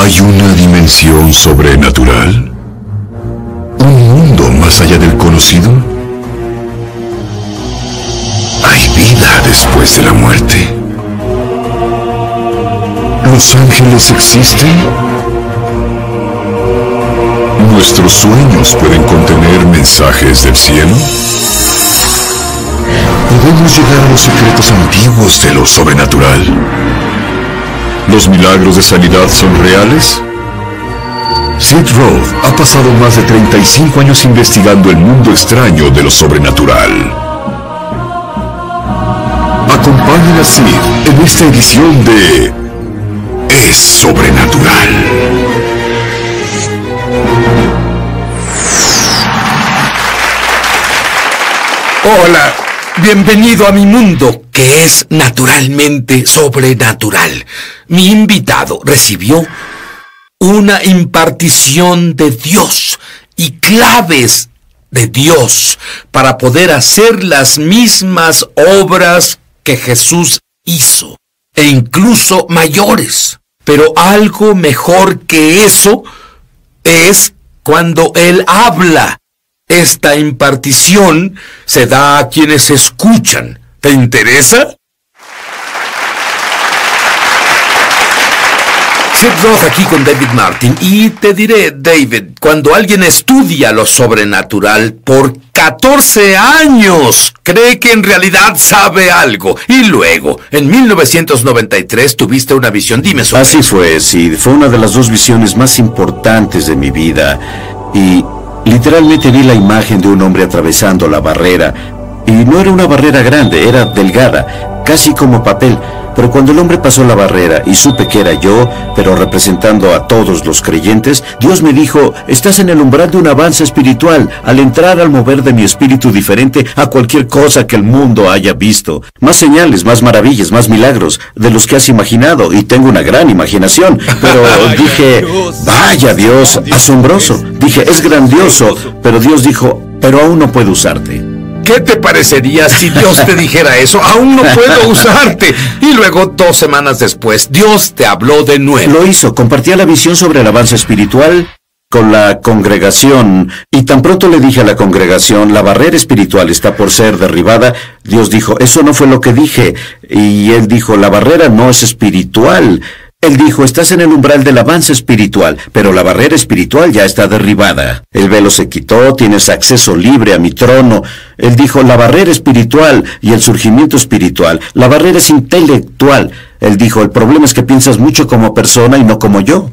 ¿Hay una dimensión sobrenatural? ¿Un mundo más allá del conocido? ¿Hay vida después de la muerte? ¿Los ángeles existen? ¿Nuestros sueños pueden contener mensajes del cielo? ¿Podemos llegar a los secretos antiguos de lo sobrenatural? ¿Los milagros de sanidad son reales? Sid Roth ha pasado más de 35 años investigando el mundo extraño de lo sobrenatural. Acompáñen a Sid en esta edición de Es Sobrenatural. Hola, bienvenido a mi mundo, que es naturalmente sobrenatural. Mi invitado recibió una impartición de Dios y claves de Dios para poder hacer las mismas obras que Jesús hizo, e incluso mayores. Pero algo mejor que eso es cuando Él habla. Esta impartición se da a quienes escuchan. ¿Te interesa? Sid Roth aquí con David Martin. Y te diré, David, cuando alguien estudia lo sobrenatural por 14 años, cree que en realidad sabe algo. Y luego, en 1993, tuviste una visión. Dime sobre Así fue, Sid. Fue una de las dos visiones más importantes de mi vida. Y literalmente vi la imagen de un hombre atravesando la barrera. Y no era una barrera grande, era delgada, casi como papel. Pero cuando el hombre pasó la barrera y supe que era yo, pero representando a todos los creyentes, Dios me dijo: estás en el umbral de un avance espiritual, al entrar al mover de mi espíritu diferente a cualquier cosa que el mundo haya visto. Más señales, más maravillas, más milagros de los que has imaginado, y tengo una gran imaginación. Pero dije, vaya Dios, asombroso. Dije, es grandioso, pero Dios dijo, pero aún no puedo usarte. ¿Qué te parecería si Dios te dijera eso? Aún no puedo usarte. Y luego, 2 semanas después, Dios te habló de nuevo. Lo hizo. Compartía la visión sobre el avance espiritual con la congregación. Y tan pronto le dije a la congregación, la barrera espiritual está por ser derribada, Dios dijo, eso no fue lo que dije. Y él dijo, la barrera no es espiritual. Él dijo, estás en el umbral del avance espiritual, pero la barrera espiritual ya está derribada. El velo se quitó, tienes acceso libre a mi trono. Él dijo, la barrera espiritual y el surgimiento espiritual. La barrera es intelectual. Él dijo, el problema es que piensas mucho como persona y no como yo.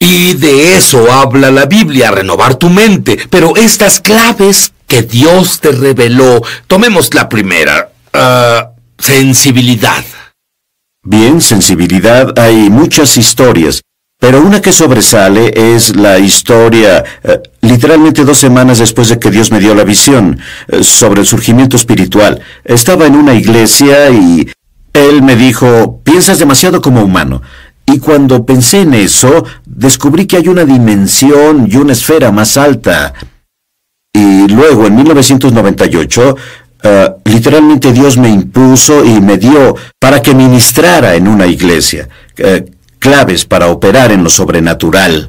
Y de eso habla la Biblia, renovar tu mente. Pero estas claves que Dios te reveló, tomemos la primera, sensibilidad. Bien, sensibilidad, hay muchas historias, pero una que sobresale es la historia, literalmente 2 semanas después de que Dios me dio la visión, sobre el surgimiento espiritual. Estaba en una iglesia y Él me dijo, piensas demasiado como humano. Y cuando pensé en eso, descubrí que hay una dimensión y una esfera más alta. Y luego, en 1998... literalmente Dios me impuso y me dio para que ministrara en una iglesia, claves para operar en lo sobrenatural.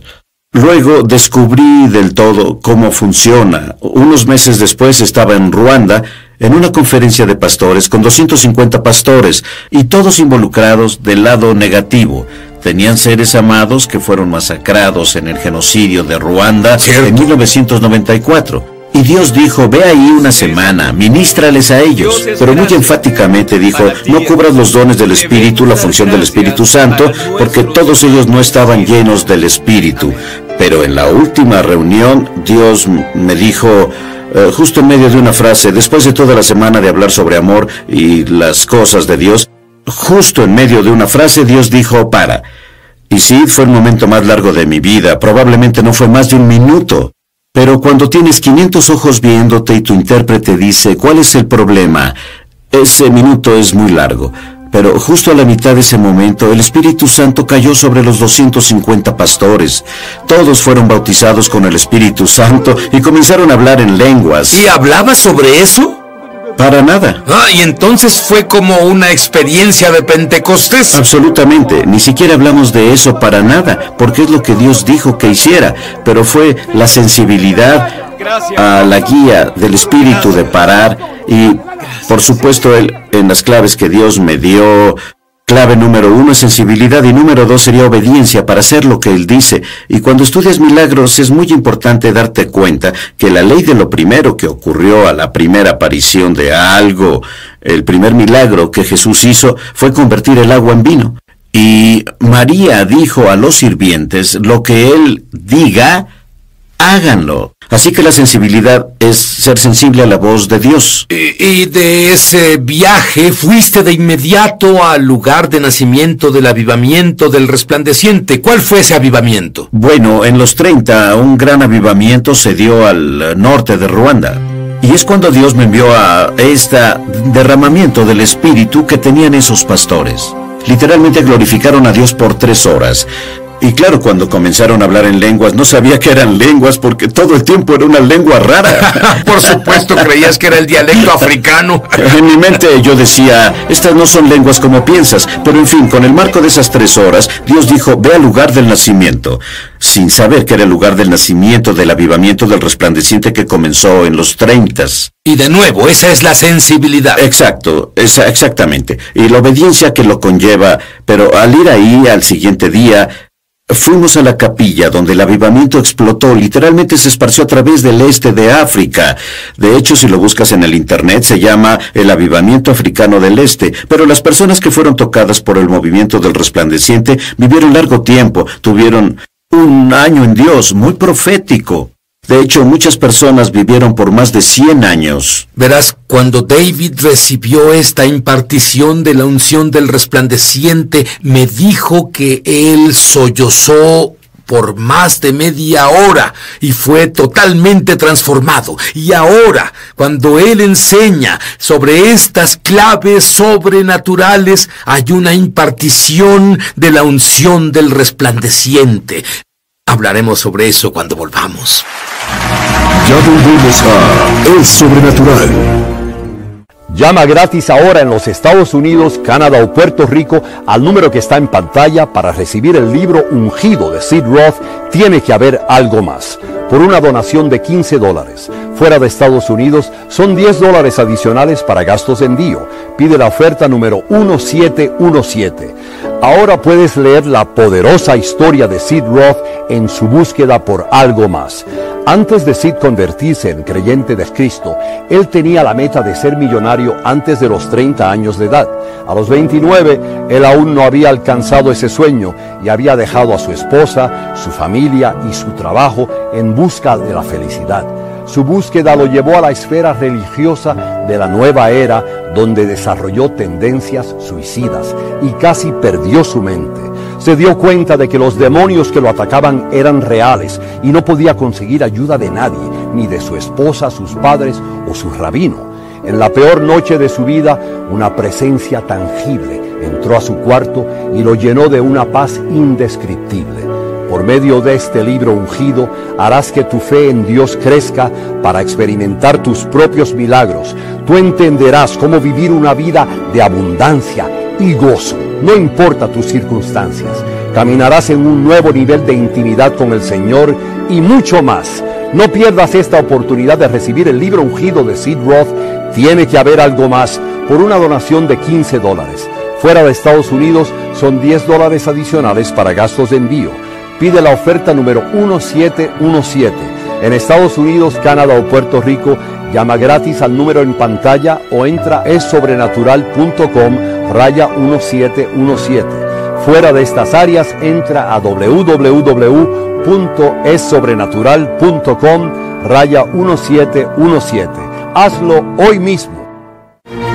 Luego descubrí del todo cómo funciona. Unos meses después estaba en Ruanda, en una conferencia de pastores con 250 pastores, y todos involucrados del lado negativo. Tenían seres amados que fueron masacrados en el genocidio de Ruanda en 1994. Y Dios dijo, ve ahí una semana, ministrales a ellos. Pero muy enfáticamente dijo, no cubras los dones del Espíritu, la función del Espíritu Santo, porque todos ellos no estaban llenos del Espíritu. Pero en la última reunión, Dios me dijo, justo en medio de una frase, después de toda la semana de hablar sobre amor y las cosas de Dios, justo en medio de una frase, Dios dijo, para. Y sí, fue el momento más largo de mi vida, probablemente no fue más de 1 minuto. Pero cuando tienes 500 ojos viéndote y tu intérprete dice, ¿cuál es el problema? Ese minuto es muy largo. Pero justo a la mitad de ese momento, el Espíritu Santo cayó sobre los 250 pastores. Todos fueron bautizados con el Espíritu Santo y comenzaron a hablar en lenguas. ¿Y hablaba sobre eso? Para nada. Y entonces fue como una experiencia de Pentecostés. Absolutamente. Ni siquiera hablamos de eso para nada, porque es lo que Dios dijo que hiciera. Pero fue la sensibilidad a la guía del Espíritu de parar y, por supuesto, en las claves que Dios me dio. Clave número 1 es sensibilidad y número 2 sería obediencia para hacer lo que Él dice. Y cuando estudias milagros es muy importante darte cuenta que la ley de lo primero que ocurrió a la primera aparición de algo, el primer milagro que Jesús hizo fue convertir el agua en vino. Y María dijo a los sirvientes, lo que Él diga, háganlo. Así que la sensibilidad es ser sensible a la voz de Dios. Y de ese viaje fuiste de inmediato al lugar de nacimiento del avivamiento del resplandeciente. ¿Cuál fue ese avivamiento? Bueno, en los 30 un gran avivamiento se dio al norte de Ruanda. Y es cuando Dios me envió a este derramamiento del Espíritu que tenían esos pastores. Literalmente glorificaron a Dios por 3 horas. Y claro, cuando comenzaron a hablar en lenguas, no sabía que eran lenguas porque todo el tiempo era una lengua rara. Por supuesto, creías que era el dialecto africano. En mi mente yo decía, estas no son lenguas como piensas. Pero en fin, con el marco de esas 3 horas, Dios dijo, ve al lugar del nacimiento. Sin saber que era el lugar del nacimiento del avivamiento del resplandeciente que comenzó en los 30s. Y de nuevo, esa es la sensibilidad. Exacto, exactamente. Y la obediencia que lo conlleva. Pero al ir ahí al siguiente día, fuimos a la capilla donde el avivamiento explotó, literalmente se esparció a través del este de África. De hecho, si lo buscas en el internet, se llama el avivamiento africano del este. Pero las personas que fueron tocadas por el movimiento del resplandeciente vivieron largo tiempo, tuvieron un año en Dios, muy profético. De hecho, muchas personas vivieron por más de 100 años. Verás, cuando David recibió esta impartición de la unción del resplandeciente, me dijo que él sollozó por más de media hora y fue totalmente transformado. Y ahora, cuando él enseña sobre estas claves sobrenaturales, hay una impartición de la unción del resplandeciente. Hablaremos sobre eso cuando volvamos. Ya volvemos a El Sobrenatural. Llama gratis ahora en los Estados Unidos, Canadá o Puerto Rico al número que está en pantalla para recibir el libro Ungido de Sid Roth, Tiene que haber algo más, por una donación de $15. Fuera de Estados Unidos son $10 adicionales para gastos de envío. Pide la oferta número 1717. Ahora puedes leer la poderosa historia de Sid Roth en su búsqueda por algo más. Antes de Sid convertirse en creyente de Cristo, él tenía la meta de ser millonario antes de los 30 años de edad. A los 29, él aún no había alcanzado ese sueño y había dejado a su esposa, su familia y su trabajo en busca de la felicidad. Su búsqueda lo llevó a la esfera religiosa de la nueva era, donde desarrolló tendencias suicidas y casi perdió su mente. Se dio cuenta de que los demonios que lo atacaban eran reales y no podía conseguir ayuda de nadie, ni de su esposa, sus padres o su rabino. En la peor noche de su vida, una presencia tangible entró a su cuarto y lo llenó de una paz indescriptible. Por medio de este libro ungido, harás que tu fe en Dios crezca para experimentar tus propios milagros. Tú entenderás cómo vivir una vida de abundancia y gozo, no importa tus circunstancias. Caminarás en un nuevo nivel de intimidad con el Señor y mucho más. No pierdas esta oportunidad de recibir el libro ungido de Sid Roth, Tiene que haber algo más, por una donación de $15. Fuera de Estados Unidos son $10 adicionales para gastos de envío. Pide la oferta número 1717. En Estados Unidos, Canadá o Puerto Rico, llama gratis al número en pantalla o entra a esobrenatural.com/1717. Fuera de estas áreas, entra a www.esobrenatural.com/1717. Hazlo hoy mismo.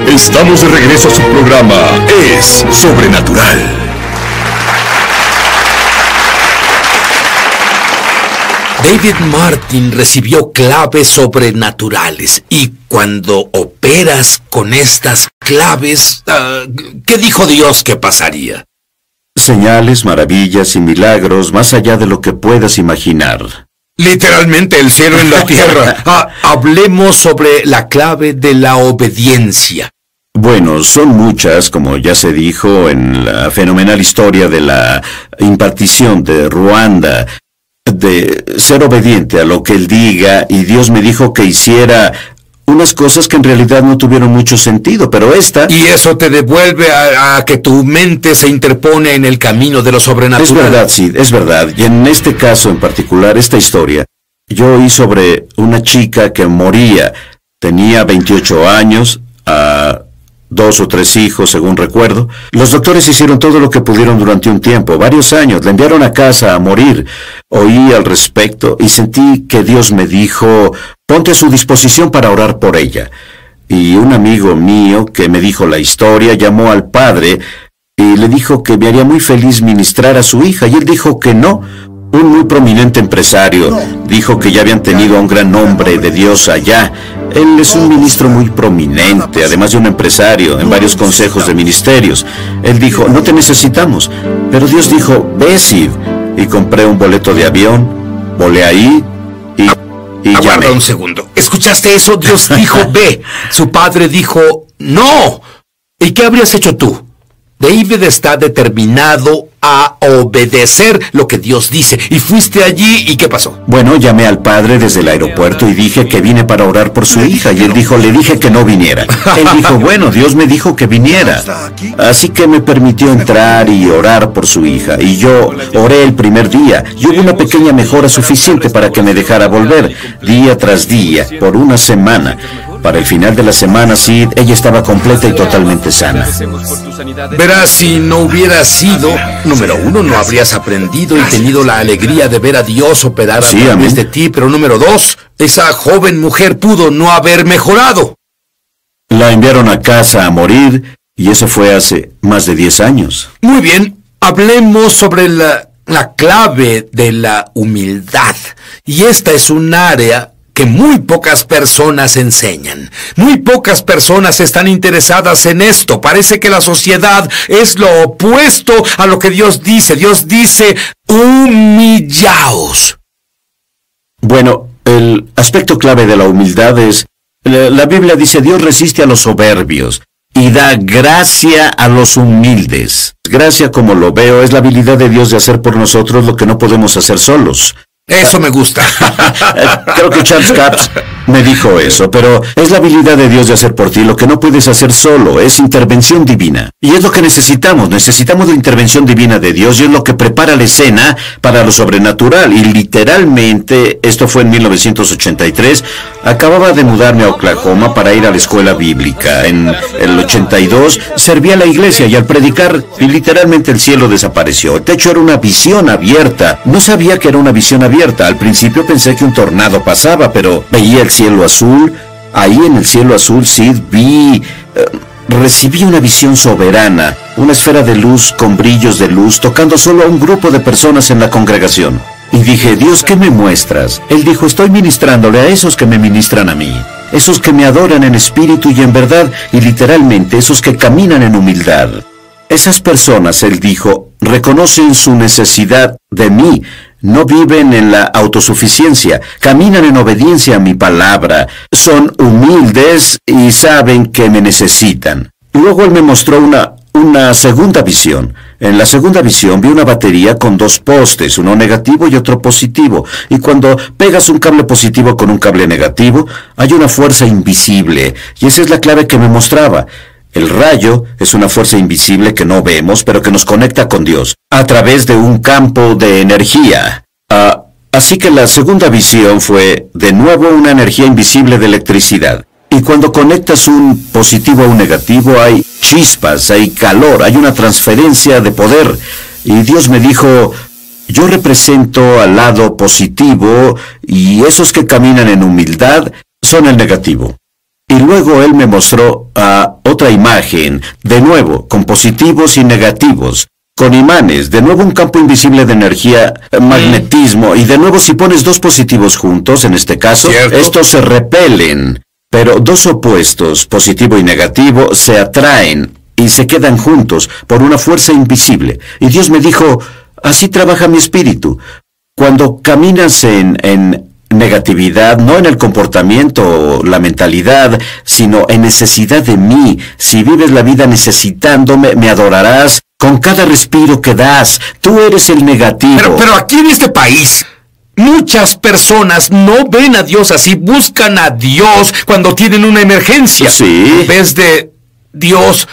Estamos de regreso a su programa Es Sobrenatural. David Martin recibió claves sobrenaturales y cuando operas con estas claves, ¿qué dijo Dios que pasaría? Señales, maravillas y milagros más allá de lo que puedas imaginar. Literalmente el cielo en la tierra. Hablemos sobre la clave de la obediencia. Bueno, son muchas, como ya se dijo en la fenomenal historia de la impartición de Ruanda, de ser obediente a lo que Él diga, y Dios me dijo que hiciera unas cosas que en realidad no tuvieron mucho sentido, pero esta... Y eso te devuelve a que tu mente se interpone en el camino de lo sobrenatural. Es verdad, sí, es verdad. Y en este caso en particular, esta historia, yo oí sobre una chica que moría. Tenía 28 años, 2 o 3 hijos, según recuerdo. Los doctores hicieron todo lo que pudieron durante un tiempo, varios años. La enviaron a casa a morir. Oí al respecto y sentí que Dios me dijo, ponte a su disposición para orar por ella. Y un amigo mío que me dijo la historia llamó al padre y le dijo que me haría muy feliz ministrar a su hija. Y él dijo que no. Un muy prominente empresario dijo que ya habían tenido a un gran hombre de Dios allá. Él es un ministro muy prominente, además de un empresario, en varios consejos de ministerios. Él dijo, no te necesitamos. Pero Dios dijo, ve, Sid. Y compré un boleto de avión, volé ahí y Aguarda llamé. un segundo. ¿Escuchaste eso? Dios dijo, ve. Su padre dijo, no. ¿Y qué habrías hecho tú? David está determinado a obedecer lo que Dios dice. Y fuiste allí, ¿y qué pasó? Bueno, llamé al padre desde el aeropuerto y dije que vine para orar por su hija. Y él dijo, le dije que no viniera. Él dijo, bueno, Dios me dijo que viniera. Así que me permitió entrar y orar por su hija. Y yo oré el primer día. Y hubo una pequeña mejora suficiente para que me dejara volver, día tras día, por una semana. Para el final de la semana, Sid, ella estaba completa y totalmente sana. Verás, si no hubiera sido, número uno, no habrías aprendido y tenido la alegría de ver a Dios operar a través de ti, pero número dos, esa joven mujer pudo no haber mejorado. La enviaron a casa a morir, y eso fue hace más de 10 años. Muy bien, hablemos sobre la clave de la humildad. Y esta es un área que muy pocas personas enseñan. Muy pocas personas están interesadas en esto. Parece que la sociedad es lo opuesto a lo que Dios dice. Dios dice, humillaos. Bueno, el aspecto clave de la humildad es, la Biblia dice, Dios resiste a los soberbios y da gracia a los humildes. Gracia, como lo veo, es la habilidad de Dios de hacer por nosotros lo que no podemos hacer solos. Eso me gusta. Creo que Charles Capps me dijo eso, pero es la habilidad de Dios de hacer por ti lo que no puedes hacer solo, es intervención divina. Y es lo que necesitamos la intervención divina de Dios, y es lo que prepara la escena para lo sobrenatural. Y literalmente, esto fue en 1983, acababa de mudarme a Oklahoma para ir a la escuela bíblica. En el 82 serví a la iglesia y al predicar, literalmente el cielo desapareció. El techo era una visión abierta. No sabía que era una visión abierta. Al principio pensé que un tornado pasaba, pero veía el cielo azul. Ahí en el cielo azul, Sid, recibí una visión soberana, una esfera de luz con brillos de luz tocando solo a un grupo de personas en la congregación. Y dije, Dios, ¿qué me muestras? Él dijo, estoy ministrándole a esos que me ministran a mí, esos que me adoran en espíritu y en verdad, y literalmente esos que caminan en humildad. Esas personas, él dijo, reconocen su necesidad de mí. No viven en la autosuficiencia, caminan en obediencia a mi palabra, son humildes y saben que me necesitan. Luego él me mostró una segunda visión. En la segunda visión vi una batería con 2 postes, uno negativo y otro positivo. Y cuando pegas un cable positivo con un cable negativo, hay una fuerza invisible. Y esa es la clave que me mostraba. El rayo es una fuerza invisible que no vemos, pero que nos conecta con Dios, a través de un campo de energía. Así que la segunda visión fue, de nuevo, una energía invisible de electricidad. Y cuando conectas un positivo a un negativo, hay chispas, hay calor, hay una transferencia de poder. Y Dios me dijo, yo represento al lado positivo, y esos que caminan en humildad son el negativo. Y luego él me mostró otra imagen, de nuevo, con positivos y negativos, con imanes, de nuevo un campo invisible de energía, magnetismo, y de nuevo si pones 2 positivos juntos, en este caso, ¿cierto? Estos se repelen, pero 2 opuestos, positivo y negativo, se atraen y se quedan juntos por una fuerza invisible. Y Dios me dijo, así trabaja mi espíritu. Cuando caminas en negatividad, no en el comportamiento o la mentalidad, sino en necesidad de mí. Si vives la vida necesitándome, me adorarás con cada respiro que das. Tú eres el negativo. Pero aquí en este país, muchas personas no ven a Dios así, buscan a Dios cuando tienen una emergencia. Sí. En vez de, Dios,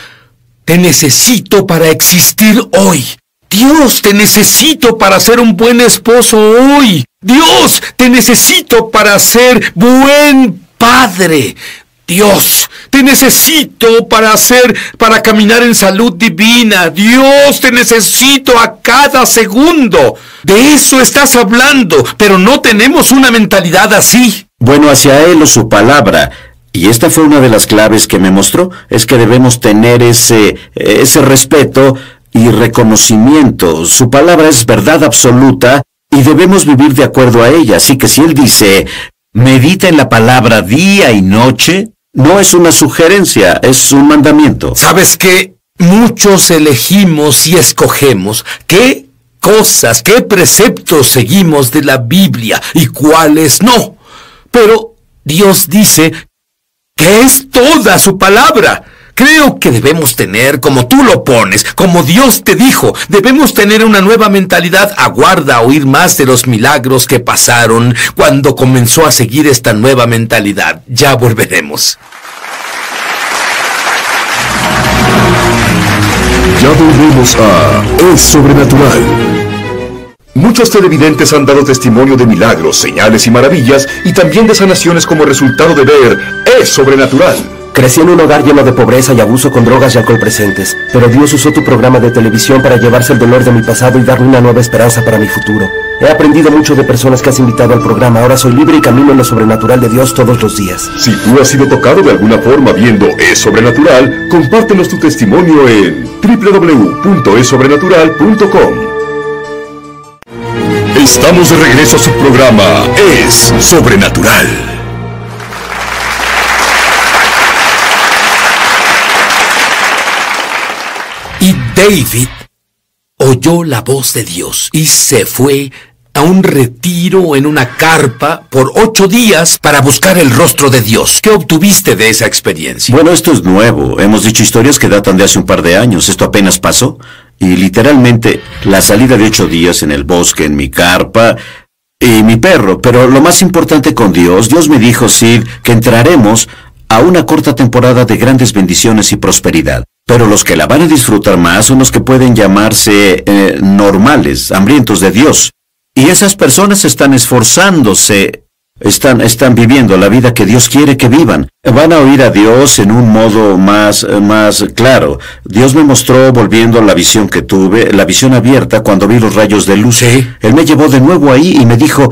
te necesito para existir hoy. Dios, te necesito para ser un buen esposo hoy. Dios, te necesito para ser buen padre. Dios, te necesito para caminar en salud divina. Dios, te necesito a cada segundo. De eso estás hablando, pero no tenemos una mentalidad así. Bueno, hacia Él o su palabra. Y esta fue una de las claves que me mostró, es que debemos tener ese respeto y reconocimiento. Su palabra es verdad absoluta y debemos vivir de acuerdo a ella. Así que si Él dice, medita en la palabra día y noche, no es una sugerencia, es un mandamiento. ¿Sabes qué? Muchos elegimos y escogemos qué cosas, qué preceptos seguimos de la Biblia y cuáles no. Pero Dios dice que es toda su palabra. Creo que debemos tener, como tú lo pones, como Dios te dijo, debemos tener una nueva mentalidad. Aguarda a oír más de los milagros que pasaron cuando comenzó a seguir esta nueva mentalidad. Ya volveremos. Ya volvemos a Es Sobrenatural. Muchos televidentes han dado testimonio de milagros, señales y maravillas, y también de sanaciones como resultado de ver Es Sobrenatural. Crecí en un hogar lleno de pobreza y abuso con drogas y alcohol presentes, pero Dios usó tu programa de televisión para llevarse el dolor de mi pasado y darme una nueva esperanza para mi futuro. He aprendido mucho de personas que has invitado al programa. Ahora soy libre y camino en lo sobrenatural de Dios todos los días. Si tú has sido tocado de alguna forma viendo Es Sobrenatural, compártenos tu testimonio en www.esobrenatural.com. Estamos de regreso a su programa Es Sobrenatural. Y David oyó la voz de Dios y se fue a un retiro en una carpa por 8 días para buscar el rostro de Dios. ¿Qué obtuviste de esa experiencia? Bueno, esto es nuevo. Hemos dicho historias que datan de hace un par de años. Esto apenas pasó. Y literalmente, la salida de 8 días en el bosque, en mi carpa y mi perro. Pero lo más importante con Dios me dijo, Sid, que entraremos a una corta temporada de grandes bendiciones y prosperidad. Pero los que la van a disfrutar más son los que pueden llamarse normales, hambrientos de Dios. Y esas personas están esforzándose, están viviendo la vida que Dios quiere que vivan. Van a oír a Dios en un modo más claro. Dios me mostró, volviendo a la visión que tuve, la visión abierta cuando vi los rayos de luz. Sí. Él me llevó de nuevo ahí y me dijo,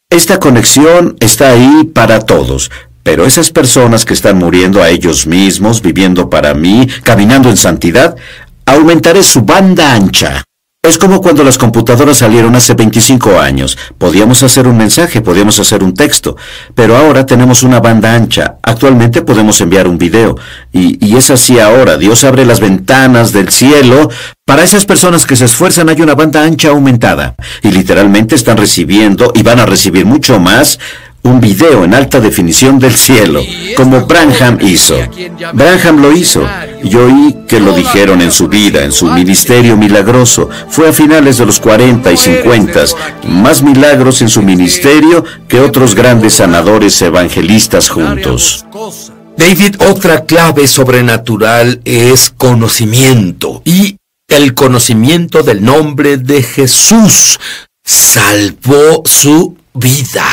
esta conexión está ahí para todos. Pero esas personas que están muriendo a ellos mismos, viviendo para mí, caminando en santidad, aumentaré su banda ancha. Es como cuando las computadoras salieron hace 25 años. Podíamos hacer un mensaje, podíamos hacer un texto, pero ahora tenemos una banda ancha. Actualmente podemos enviar un video. Y es así ahora. Dios abre las ventanas del cielo. Para esas personas que se esfuerzan hay una banda ancha aumentada. Y literalmente están recibiendo, y van a recibir mucho más, un video en alta definición del cielo, como Branham hizo. Branham lo hizo. Yo oí que lo dijeron en su vida, en su ministerio milagroso. Fue a finales de los 40 y 50, más milagros en su ministerio que otros grandes sanadores evangelistas juntos. David, otra clave sobrenatural es conocimiento. Y el conocimiento del nombre de Jesús salvó su vida,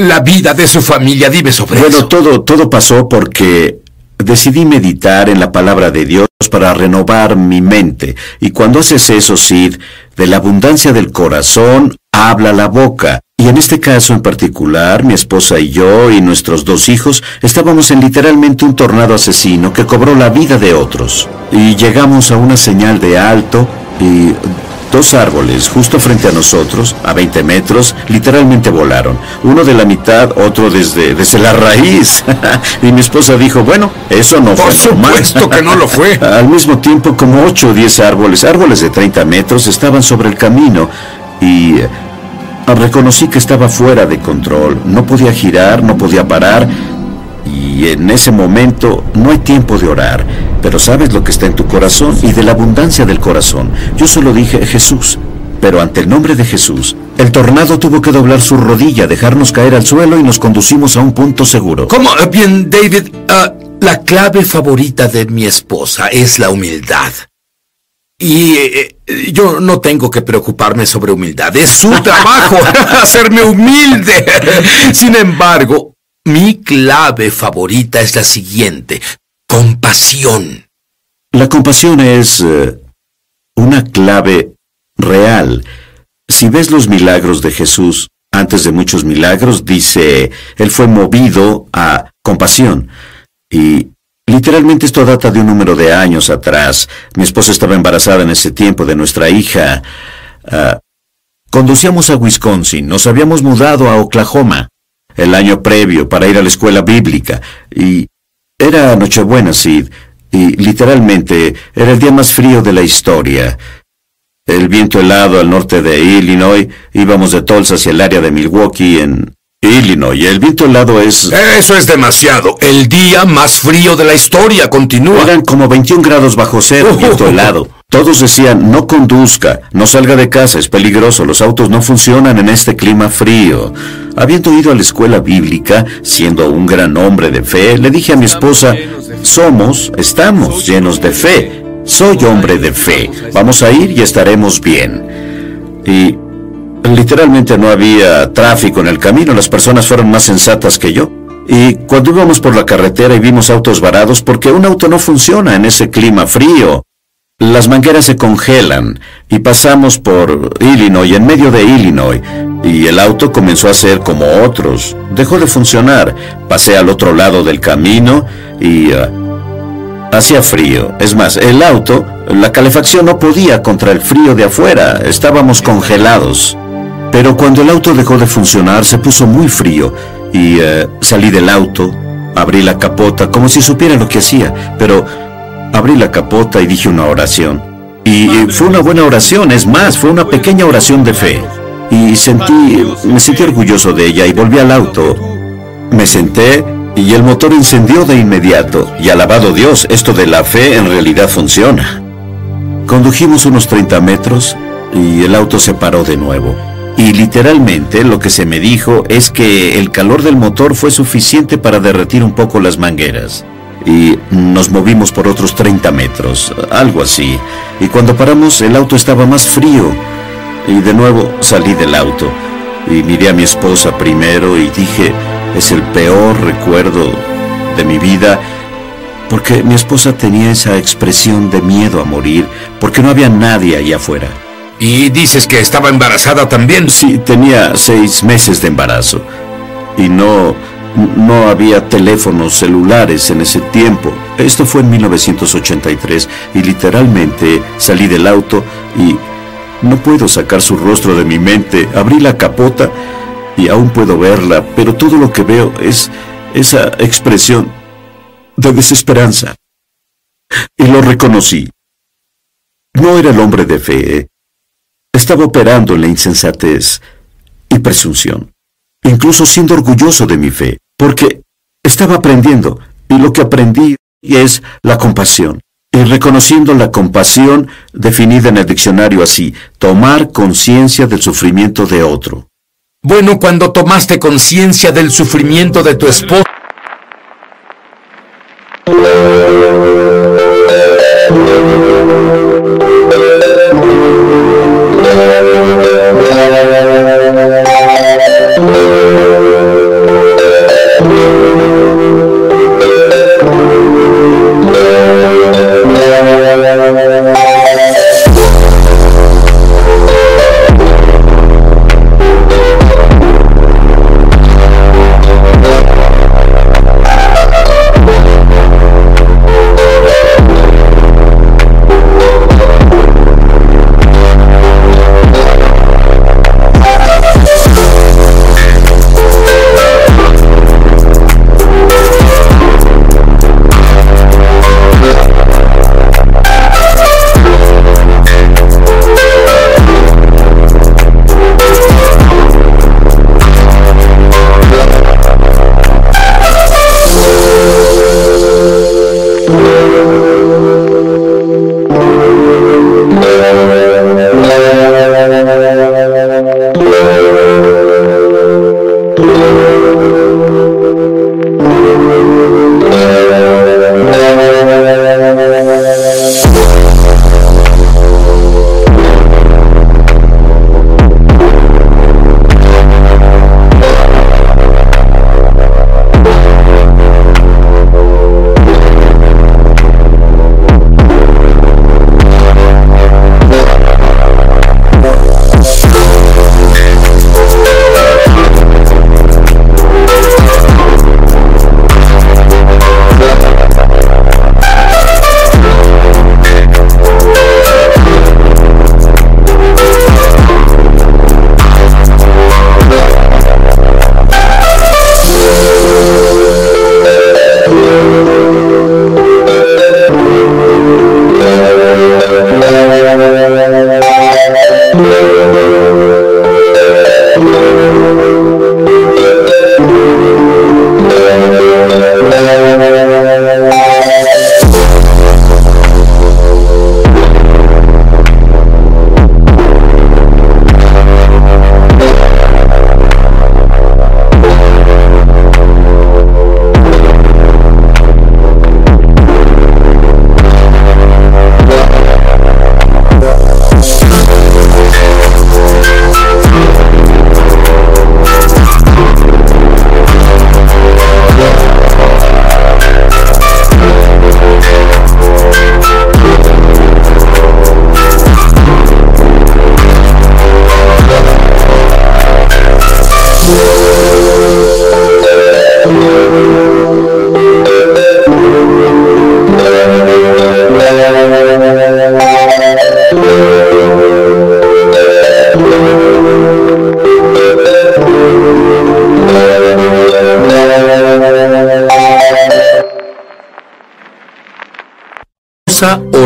la vida de su familia. Dime sobre eso. Bueno, todo pasó porque decidí meditar en la palabra de Dios para renovar mi mente. Y cuando haces eso, Sid, de la abundancia del corazón habla la boca. Y en este caso en particular, mi esposa y yo y nuestros 2 hijos estábamos en literalmente un tornado asesino que cobró la vida de otros. Y llegamos a una señal de alto y 2 árboles justo frente a nosotros, a 20 metros, literalmente volaron. Uno de la mitad, otro desde la raíz. Y mi esposa dijo, bueno, eso no fue normal. Por supuesto que no lo fue. Al mismo tiempo, como 8 o 10 árboles de 30 metros, estaban sobre el camino. Y reconocí que estaba fuera de control. No podía girar, no podía parar. Y en ese momento no hay tiempo de orar. Pero sabes lo que está en tu corazón y de la abundancia del corazón. Yo solo dije Jesús. Pero ante el nombre de Jesús, el tornado tuvo que doblar su rodilla, dejarnos caer al suelo y nos conducimos a un punto seguro. ¿Cómo? Bien, David, la clave favorita de mi esposa es la humildad. Y yo no tengo que preocuparme sobre humildad. Es su trabajo hacerme humilde. Sin embargo, mi clave favorita es la siguiente: compasión. La compasión es una clave real. Si ves los milagros de Jesús, antes de muchos milagros, dice, Él fue movido a compasión. Y literalmente esto data de un número de años atrás. Mi esposa estaba embarazada en ese tiempo de nuestra hija. Conducíamos a Wisconsin, nos habíamos mudado a Oklahoma el año previo para ir a la escuela bíblica. Y era Nochebuena, Sid, y literalmente era el día más frío de la historia. El viento helado al norte de Illinois, íbamos de Tulsa hacia el área de Milwaukee en Illinois. El viento helado es... Eso es demasiado. El día más frío de la historia continúa. Eran como 21 grados bajo cero, viento helado. Todos decían, no conduzca, no salga de casa, es peligroso, los autos no funcionan en este clima frío. Habiendo ido a la escuela bíblica, siendo un gran hombre de fe, le dije a mi esposa, estamos llenos de fe. Soy hombre de fe. Vamos a ir y estaremos bien. Y literalmente no había tráfico en el camino. Las personas fueron más sensatas que yo. Y cuando íbamos por la carretera y vimos autos varados, porque un auto no funciona en ese clima frío. Las mangueras se congelan y pasamos por Illinois, en medio de Illinois, y el auto comenzó a ser como otros. Dejó de funcionar. Pasé al otro lado del camino y... hacía frío. Es más, el auto, la calefacción no podía contra el frío de afuera. Estábamos congelados. Pero cuando el auto dejó de funcionar, se puso muy frío. Y salí del auto, abrí la capota, como si supiera lo que hacía. Pero abrí la capota y dije una oración. Y fue una buena oración, es más, fue una pequeña oración de fe. Y me sentí orgulloso de ella y volví al auto. Me senté y el motor incendió de inmediato. Y alabado Dios, esto de la fe en realidad funciona. Condujimos unos 30 metros y el auto se paró de nuevo. Y literalmente lo que se me dijo es que el calor del motor fue suficiente para derretir un poco las mangueras. Y nos movimos por otros 30 metros, algo así. Y cuando paramos el auto estaba más frío. Y de nuevo salí del auto. Y miré a mi esposa primero y dije... es el peor recuerdo de mi vida, porque mi esposa tenía esa expresión de miedo a morir, porque no había nadie allá afuera. ¿Y dices que estaba embarazada también? Sí, tenía 6 meses de embarazo. Y no había teléfonos celulares en ese tiempo. Esto fue en 1983, y literalmente salí del auto y no puedo sacar su rostro de mi mente. Abrí la capota y aún puedo verla, pero todo lo que veo es esa expresión de desesperanza. Y lo reconocí. No era el hombre de fe. Estaba operando en la insensatez y presunción, incluso siendo orgulloso de mi fe, porque estaba aprendiendo, y lo que aprendí es la compasión. Y reconociendo la compasión, definida en el diccionario así, tomar conciencia del sufrimiento de otro. Bueno, cuando tomaste conciencia del sufrimiento de tu esposa...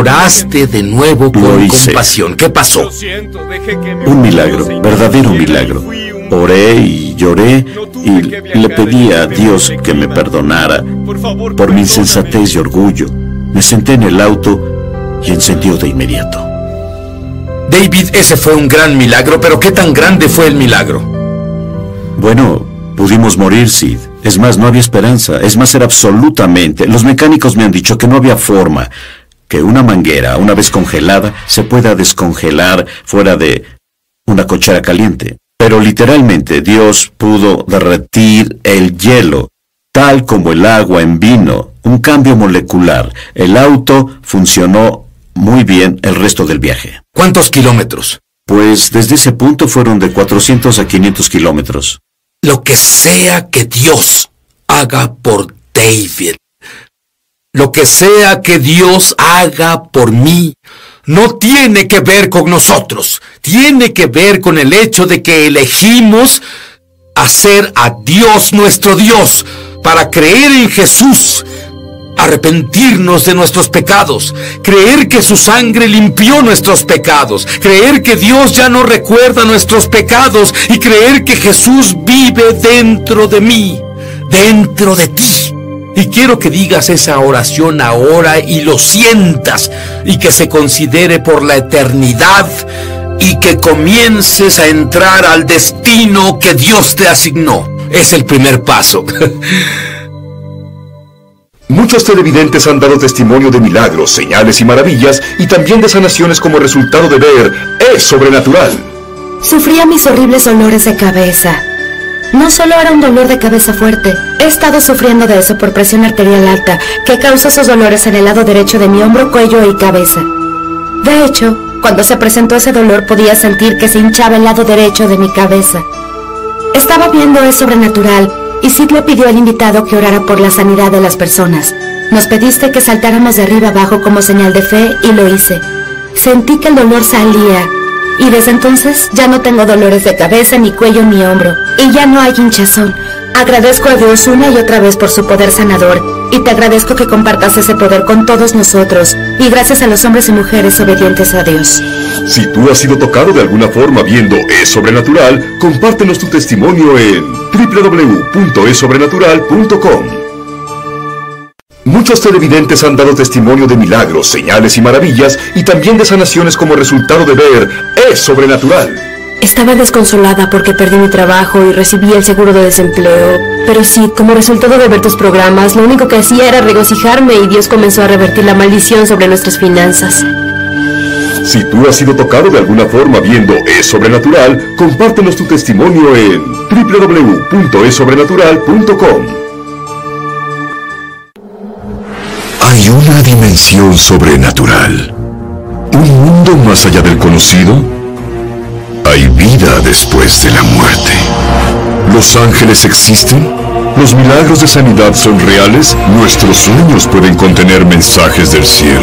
Oraste de nuevo con compasión. ¿Qué pasó? Un milagro, verdadero milagro. Oré y lloré y le pedí a Dios que me perdonara por mi insensatez y orgullo. Me senté en el auto y encendió de inmediato. David, ese fue un gran milagro, pero ¿qué tan grande fue el milagro? Bueno, pudimos morir, Sid. Es más, no había esperanza. Es más, era absolutamente... Los mecánicos me han dicho que no había forma que una manguera, una vez congelada, se pueda descongelar fuera de una cochera caliente. Pero literalmente Dios pudo derretir el hielo, tal como el agua en vino, un cambio molecular. El auto funcionó muy bien el resto del viaje. ¿Cuántos kilómetros? Pues desde ese punto fueron de 400 a 500 kilómetros. Lo que sea que Dios haga por David, lo que sea que Dios haga por mí, no tiene que ver con nosotros. Tiene que ver con el hecho de que elegimos hacer a Dios nuestro Dios para creer en Jesús, arrepentirnos de nuestros pecados, creer que su sangre limpió nuestros pecados, creer que Dios ya no recuerda nuestros pecados y creer que Jesús vive dentro de mí, dentro de ti. Y quiero que digas esa oración ahora y lo sientas y que se considere por la eternidad y que comiences a entrar al destino que Dios te asignó. Es el primer paso. Muchos televidentes han dado testimonio de milagros, señales y maravillas y también de sanaciones como resultado de ver Es Sobrenatural. Sufría mis horribles dolores de cabeza. No solo era un dolor de cabeza fuerte, he estado sufriendo de eso por presión arterial alta, que causa esos dolores en el lado derecho de mi hombro, cuello y cabeza. De hecho, cuando se presentó ese dolor podía sentir que se hinchaba el lado derecho de mi cabeza. Estaba viendo Es Sobrenatural y Sid le pidió al invitado que orara por la sanidad de las personas. Nos pediste que saltáramos de arriba abajo como señal de fe y lo hice. Sentí que el dolor salía. Y desde entonces ya no tengo dolores de cabeza, ni cuello, ni hombro. Y ya no hay hinchazón. Agradezco a Dios una y otra vez por su poder sanador. Y te agradezco que compartas ese poder con todos nosotros. Y gracias a los hombres y mujeres obedientes a Dios. Si tú has sido tocado de alguna forma viendo Es Sobrenatural, compártenos tu testimonio en www.esobrenatural.com. Muchos televidentes han dado testimonio de milagros, señales y maravillas y también de sanaciones como resultado de ver Es Sobrenatural. Estaba desconsolada porque perdí mi trabajo y recibí el seguro de desempleo. Pero sí, como resultado de ver tus programas, lo único que hacía era regocijarme y Dios comenzó a revertir la maldición sobre nuestras finanzas. Si tú has sido tocado de alguna forma viendo Es Sobrenatural, compártenos tu testimonio en www.esobrenatural.com. Hay una dimensión sobrenatural. ¿Un mundo más allá del conocido? Hay vida después de la muerte. ¿Los ángeles existen? ¿Los milagros de sanidad son reales? ¿Nuestros sueños pueden contener mensajes del cielo?